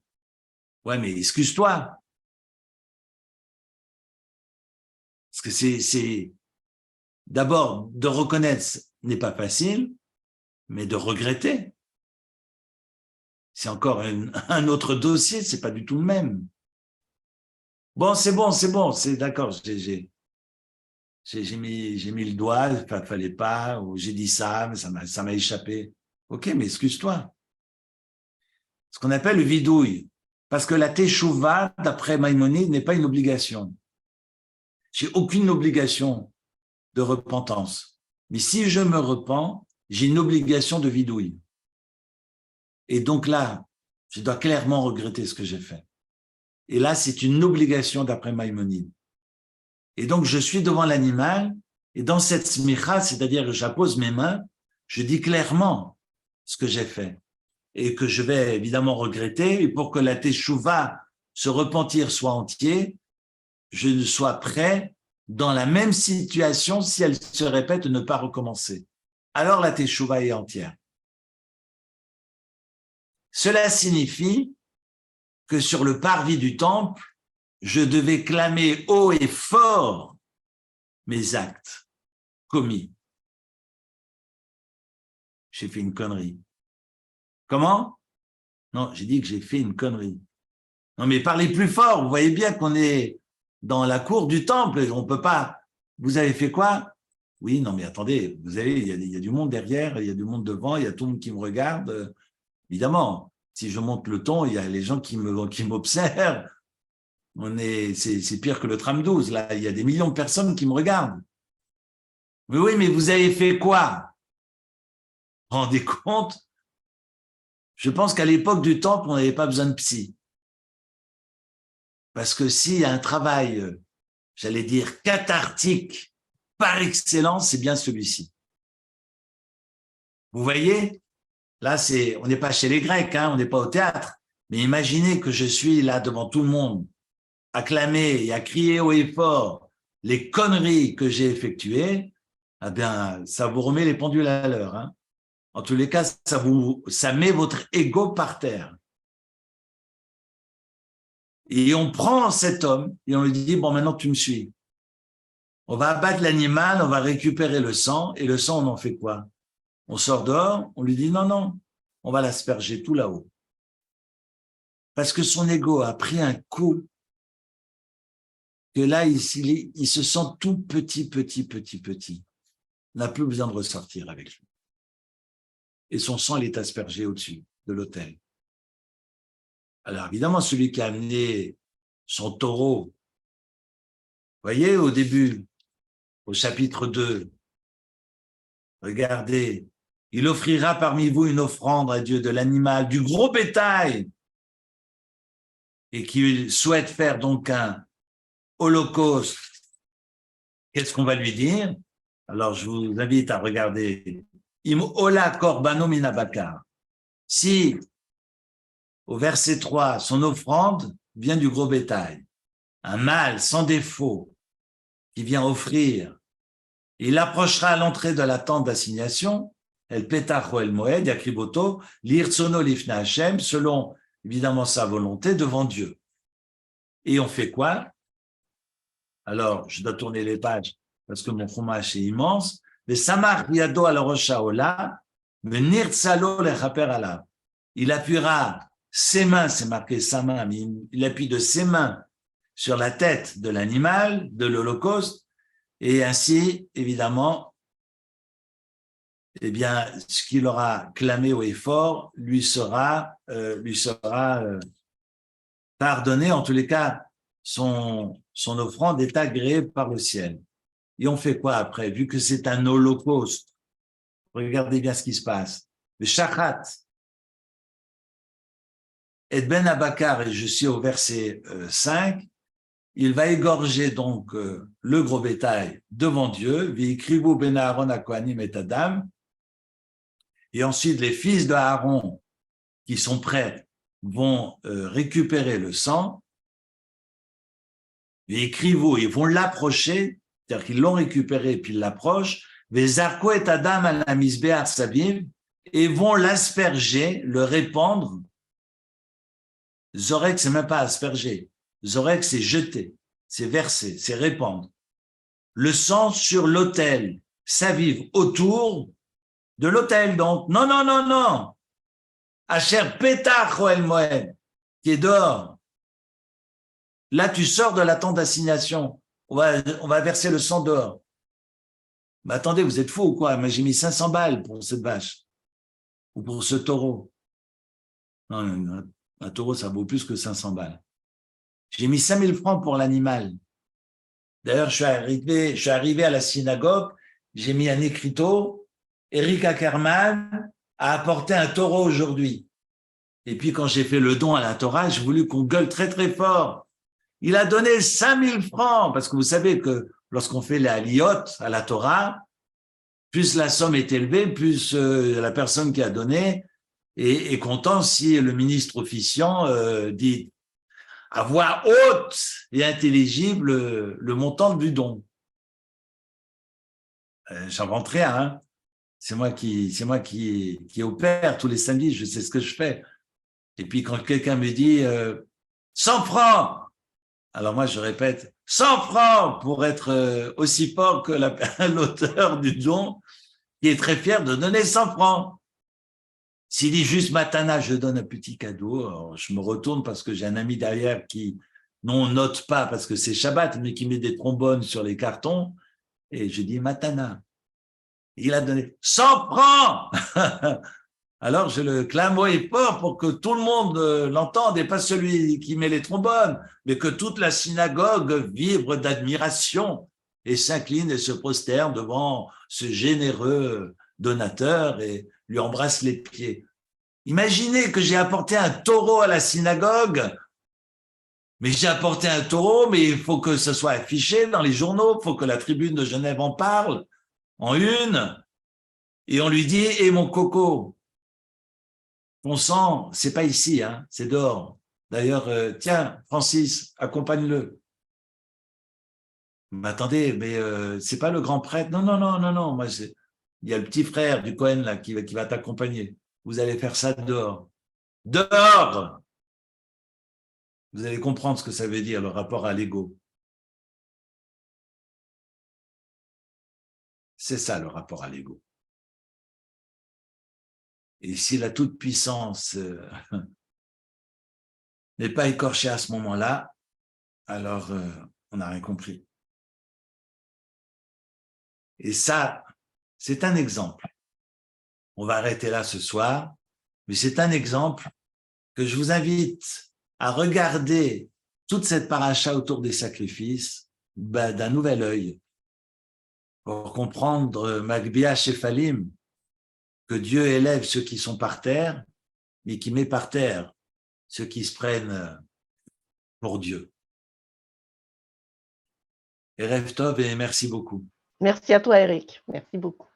Ouais, mais excuse-toi. Parce que c'est d'abord, de reconnaître n'est pas facile, mais de regretter, c'est encore un autre dossier, c'est pas du tout le même. Bon, c'est d'accord, j'ai mis le doigt, il fallait pas, ou j'ai dit ça, mais ça m'a échappé. Ok, mais excuse-toi. Ce qu'on appelle le vidouille, parce que la teshuva, d'après Maïmonide, n'est pas une obligation. J'ai aucune obligation de repentance. Mais si je me repens, j'ai une obligation de vidouille. Et donc là, je dois clairement regretter ce que j'ai fait. Et là, c'est une obligation d'après Maïmonide. Et donc, je suis devant l'animal, et dans cette smicha, c'est-à-dire que j'appose mes mains, Je dis clairement ce que j'ai fait et que je vais évidemment regretter. Et pour que la teshuva, se repentir, soit entier, je sois prêt dans la même situation, si elle se répète, de ne pas recommencer. Alors la teshuva est entière. Cela signifie que sur le parvis du temple, je devais clamer haut et fort mes actes commis. J'ai fait une connerie. Comment? Non, j'ai dit que j'ai fait une connerie. Non, mais parlez plus fort. Vous voyez bien qu'on est dans la cour du temple. On peut pas. Vous avez fait quoi? Oui, non, mais attendez. Vous savez, il y a du monde derrière, il y a du monde devant, il y a tout le monde qui me regarde. Évidemment, si je monte le ton, il y a les gens qui m'observent. C'est pire que le tram 12. Là, il y a des millions de personnes qui me regardent. Mais oui, mais vous avez fait quoi? Vous vous rendez compte? Je pense qu'à l'époque du temple, on n'avait pas besoin de psy. Parce que s'il y a un travail, j'allais dire, cathartique par excellence, c'est bien celui-ci. Vous voyez? Là, on n'est pas chez les Grecs, hein, on n'est pas au théâtre. Mais imaginez que je suis là devant tout le monde, à clamer et à crier haut et fort les conneries que j'ai effectuées. Eh bien, ça vous remet les pendules à l'heure, hein. En tous les cas, ça met votre ego par terre. Et on prend cet homme et on lui dit, bon, maintenant tu me suis. On va abattre l'animal, on va récupérer le sang, et le sang, on en fait quoi? On sort dehors, on lui dit, non, non, on va l'asperger tout là-haut. Parce que son ego a pris un coup, que là, il se sent tout petit. Il n'a plus besoin de ressortir avec lui. Et son sang, il est aspergé au-dessus de l'autel. Alors évidemment, celui qui a amené son taureau, vous voyez, au début, au chapitre 2, regardez, il offrira parmi vous une offrande à Dieu de l'animal, du gros bétail, et qui souhaite faire donc un holocauste. Qu'est-ce qu'on va lui dire? Alors, je vous invite à regarder Im ola korbano minabakar. Si, au verset 3, son offrande vient du gros bétail, un mâle sans défaut qui vient offrir, il approchera à l'entrée de la tente d'assignation, el petacho el moed, yakriboto, l'irtsono lifna Hashem, selon évidemment sa volonté devant Dieu. Et on fait quoi? Alors, je dois tourner les pages parce que mon chumash est immense. Le samach yado al rosh haola, v'nirtzalo lechaper alav. Il appuiera ses mains, c'est marqué sa main, mais il appuie de ses mains sur la tête de l'animal, de l'Holocauste, et ainsi, évidemment, eh bien, ce qu'il aura clamé haut et fort lui sera pardonné. En tous les cas, son offrande est agréée par le ciel. Et on fait quoi après? Vu que c'est un holocauste, regardez bien ce qui se passe. Le shachat, et Ben Abakar, et je suis au verset 5, il va égorger donc le gros bétail devant Dieu, V'ikrivu ben Aaron hakohanim et Adam, et ensuite les fils de Aaron qui sont prêts vont récupérer le sang, V'ikrivu, ils vont l'approcher, c'est-à-dire qu'ils l'ont récupéré puis ils l'approchent, V'zarko et Adam al hamizbeach saviv, et vont l'asperger, le répandre. Zorek, c'est même pas asperger. Zorek, c'est jeter, c'est verser, c'est répandre. Le sang sur l'autel, saviv, autour de l'autel. Donc, non, non, non, non. Asher petach el moed, qui est dehors. Là, tu sors de la tente d'assignation. On va verser le sang dehors. Mais attendez, vous êtes fous ou quoi? Moi, j'ai mis 500 balles pour cette vache. Ou pour ce taureau. Non, un taureau, ça vaut plus que 500 balles. J'ai mis 5000 francs pour l'animal. D'ailleurs, je suis arrivé à la synagogue, j'ai mis un écriteau, Eric Ackerman a apporté un taureau aujourd'hui. Et puis, quand j'ai fait le don à la Torah, j'ai voulu qu'on gueule très, très fort. Il a donné 5000 francs, parce que vous savez que lorsqu'on fait les aliyot à la Torah, plus la somme est élevée, plus la personne qui a donné est content si le ministre officiant dit à voix haute et intelligible le montant du don. J'invente rien, hein. C'est moi qui opère tous les samedis, je sais ce que je fais. Et puis quand quelqu'un me dit 100 francs, alors moi je répète 100 francs pour être aussi fort que l'auteur du don qui est très fier de donner 100 francs. S'il dit juste Matana, je donne un petit cadeau, alors je me retourne parce que j'ai un ami derrière qui non note pas parce que c'est Shabbat, mais qui met des trombones sur les cartons, et je dis Matana. Il a donné 100 francs. Alors je le clame haut et fort pour que tout le monde l'entende, et pas celui qui met les trombones, mais que toute la synagogue vibre d'admiration et s'incline et se prosterne devant ce généreux donateur et lui embrasse les pieds. Imaginez que j'ai apporté un taureau à la synagogue, mais j'ai apporté un taureau, mais il faut que ce soit affiché dans les journaux, il faut que la tribune de Genève en parle, en une, et on lui dit « Et mon coco ?» Ton sang, c'est pas ici, hein, c'est dehors. D'ailleurs, tiens, Francis, accompagne-le. Mais attendez, mais c'est pas le grand prêtre. Non, non, non, non, non. Moi, il y a le petit frère du Cohen là qui va t'accompagner. Vous allez faire ça dehors. Dehors! Vous allez comprendre ce que ça veut dire, le rapport à l'ego. C'est ça, le rapport à l'ego. Et si la toute-puissance n'est pas écorchée à ce moment-là, alors on n'a rien compris. Et ça, c'est un exemple. On va arrêter là ce soir, mais c'est un exemple que je vous invite à regarder toute cette paracha autour des sacrifices d'un nouvel œil pour comprendre Magbia Shefalim, que Dieu élève ceux qui sont par terre, mais qui met par terre ceux qui se prennent pour Dieu. Erev Tov et merci beaucoup. Merci à toi, Eric. Merci beaucoup.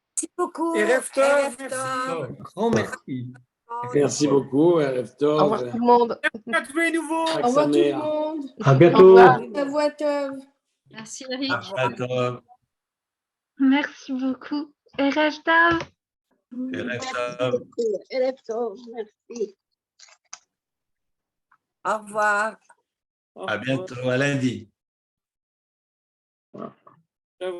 Merci beaucoup. Erev Tov, Erev merci. Grand merci. Merci beaucoup, Erev Tov. Au revoir tout le monde. À tous les nouveaux. Au revoir tout le monde. À Au bientôt. revoir. Erev Tov. Merci Eric. Tov. Merci beaucoup. Erev Tov. Erev Tov. Erev Tov, merci. Au revoir. À bientôt, à lundi. Voilà.